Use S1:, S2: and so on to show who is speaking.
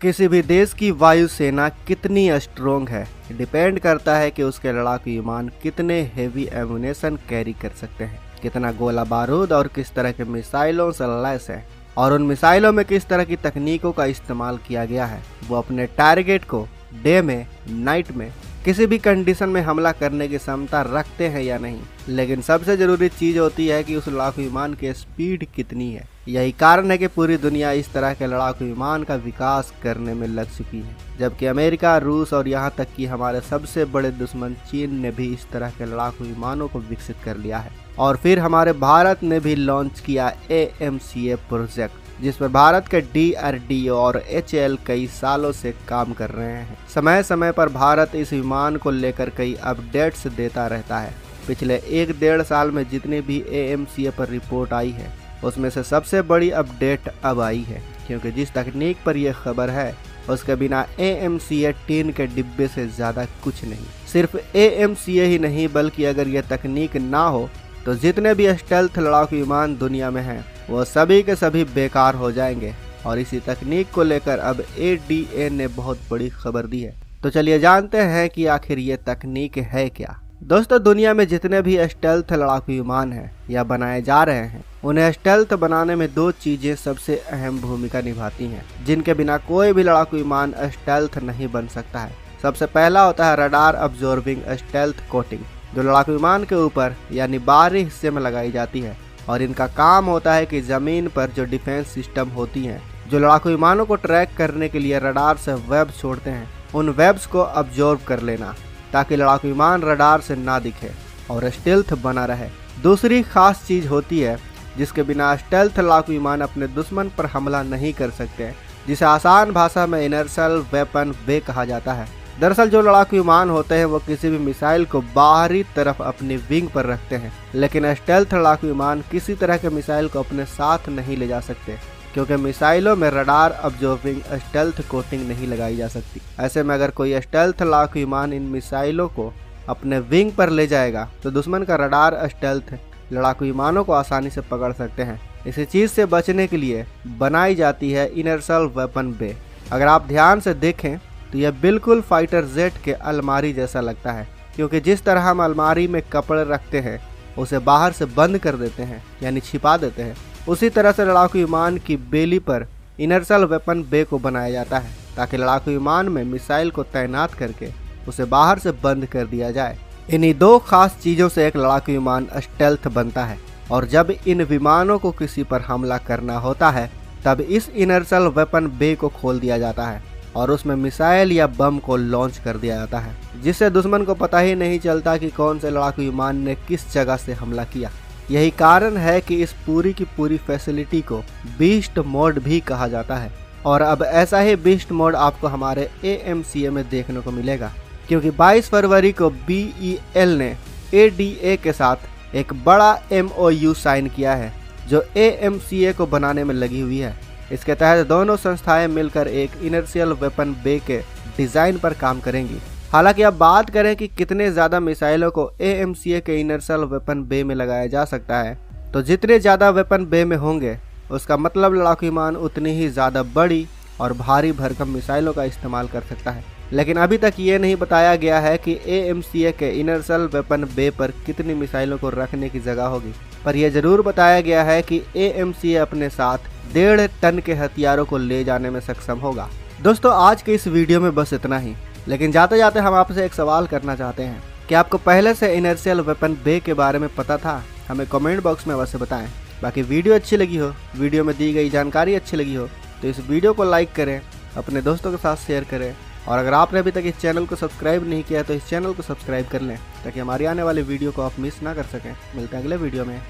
S1: किसी भी देश की वायुसेना कितनी स्ट्रोंग है डिपेंड करता है कि उसके लड़ाकू विमान कितने हेवी एमुनेशन कैरी कर सकते हैं, कितना गोला बारूद और किस तरह के मिसाइलों से लैस है और उन मिसाइलों में किस तरह की तकनीकों का इस्तेमाल किया गया है। वो अपने टारगेट को डे में, नाइट में, किसी भी कंडीशन में हमला करने की क्षमता रखते हैं या नहीं। लेकिन सबसे जरूरी चीज होती है कि उस लड़ाकू विमान की स्पीड कितनी है। यही कारण है कि पूरी दुनिया इस तरह के लड़ाकू विमान का विकास करने में लग चुकी है, जबकि अमेरिका, रूस और यहाँ तक कि हमारे सबसे बड़े दुश्मन चीन ने भी इस तरह के लड़ाकू विमानों को विकसित कर लिया है। और फिर हमारे भारत ने भी लॉन्च किया AMCA प्रोजेक्ट, जिस पर भारत के DRDO और HAL कई सालों से काम कर रहे हैं। समय समय पर भारत इस विमान को लेकर कई अपडेट्स देता रहता है। पिछले 1-1.5 साल में जितनी भी AMCA पर रिपोर्ट आई है उसमें से सबसे बड़ी अपडेट अब आई है, क्योंकि जिस तकनीक पर यह खबर है उसके बिना AMCA टीन के डिब्बे से ज़्यादा कुछ नहीं। सिर्फ AMCA ही नहीं बल्कि अगर यह तकनीक ना हो तो जितने भी स्टेल्थ लड़ाकू विमान दुनिया में हैं वो सभी के सभी बेकार हो जाएंगे। और इसी तकनीक को लेकर अब ADA ने बहुत बड़ी खबर दी है। तो चलिए जानते हैं कि आखिर ये तकनीक है क्या। दोस्तों, दुनिया में जितने भी स्टेल्थ लड़ाकू विमान हैं या बनाए जा रहे हैं, उन्हें स्टेल्थ बनाने में 2 चीजें सबसे अहम भूमिका निभाती हैं, जिनके बिना कोई भी लड़ाकू विमान स्टेल्थ नहीं बन सकता है। सबसे पहला होता है रडार अब्जॉर्बिंग स्टेल्थ कोटिंग, जो लड़ाकू विमान के ऊपर यानी बाहरी हिस्से में लगाई जाती है। और इनका काम होता है कि जमीन पर जो डिफेंस सिस्टम होती हैं, जो लड़ाकू विमानों को ट्रैक करने के लिए रडार से वेब छोड़ते हैं, उन वेब्स को अब्जॉर्ब कर लेना, ताकि लड़ाकू विमान रडार से ना दिखे और स्टेल्थ बना रहे। दूसरी खास चीज होती है जिसके बिना स्टेल्थ लड़ाकू विमान अपने दुश्मन पर हमला नहीं कर सकते, जिसे आसान भाषा में इनर्शियल वेपन बे कहा जाता है। दरअसल जो लड़ाकू विमान होते हैं वो किसी भी मिसाइल को बाहरी तरफ अपनी विंग पर रखते हैं, लेकिन स्टेल्थ लड़ाकू विमान किसी तरह के मिसाइल को अपने साथ नहीं ले जा सकते, क्योंकि मिसाइलों में रडार अब्जॉर्बिंग स्टेल्थ कोटिंग नहीं लगाई जा सकती। ऐसे में अगर कोई स्टेल्थ लड़ाकू विमान इन मिसाइलों को अपने विंग पर ले जाएगा तो दुश्मन का रडार स्टेल्थ लड़ाकू विमानों को आसानी से पकड़ सकते हैं। इसी चीज से बचने के लिए बनाई जाती है इनर्शियल वेपन बे। अगर आप ध्यान से देखें तो यह बिल्कुल फाइटर जेट के अलमारी जैसा लगता है, क्योंकि जिस तरह हम अलमारी में कपड़े रखते हैं उसे बाहर से बंद कर देते हैं यानी छिपा देते हैं, उसी तरह से लड़ाकू विमान की बेली पर इनर्शियल वेपन बे को बनाया जाता है, ताकि लड़ाकू विमान में मिसाइल को तैनात करके उसे बाहर से बंद कर दिया जाए। इन्हीं 2 खास चीज़ों से एक लड़ाकू विमान स्टेल्थ बनता है। और जब इन विमानों को किसी पर हमला करना होता है तब इस इनर्शियल वेपन बे को खोल दिया जाता है और उसमें मिसाइल या बम को लॉन्च कर दिया जाता है, जिससे दुश्मन को पता ही नहीं चलता कि कौन से लड़ाकू विमान ने किस जगह से हमला किया। यही कारण है कि इस पूरी की पूरी फैसिलिटी को बीस्ट मोड भी कहा जाता है। और अब ऐसा ही बीस्ट मोड आपको हमारे AMCA में देखने को मिलेगा, क्योंकि 22 फरवरी को BEL ने ADA के साथ एक बड़ा MOU साइन किया है, जो AMCA को बनाने में लगी हुई है। इसके तहत दोनों संस्थाएं मिलकर एक इनर्शियल वेपन बे के डिज़ाइन पर काम करेंगी। हालांकि अब बात करें कि कितने ज़्यादा मिसाइलों को AMCA के इनर्शियल वेपन बे में लगाया जा सकता है, तो जितने ज़्यादा वेपन बे में होंगे उसका मतलब लड़ाकू विमान उतनी ही ज़्यादा बड़ी और भारी भरकम मिसाइलों का इस्तेमाल कर सकता है। लेकिन अभी तक ये नहीं बताया गया है कि AMCA के इनर्शियल वेपन बे पर कितनी मिसाइलों को रखने की जगह होगी, पर यह जरूर बताया गया है कि AMCA अपने साथ 1.5 टन के हथियारों को ले जाने में सक्षम होगा। दोस्तों, आज के इस वीडियो में बस इतना ही, लेकिन जाते जाते हम आपसे एक सवाल करना चाहते हैं कि आपको पहले से इनर्शियल वेपन बे के बारे में पता था? हमें कमेंट बॉक्स में अवश्य बताएं। बाकी वीडियो अच्छी लगी हो, वीडियो में दी गई जानकारी अच्छी लगी हो तो इस वीडियो को लाइक करें, अपने दोस्तों के साथ शेयर करें, और अगर आपने अभी तक इस चैनल को सब्सक्राइब नहीं किया तो इस चैनल को सब्सक्राइब कर लें, ताकि हमारी आने वाली वीडियो को आप मिस ना कर सकें। मिलते हैं अगले वीडियो में।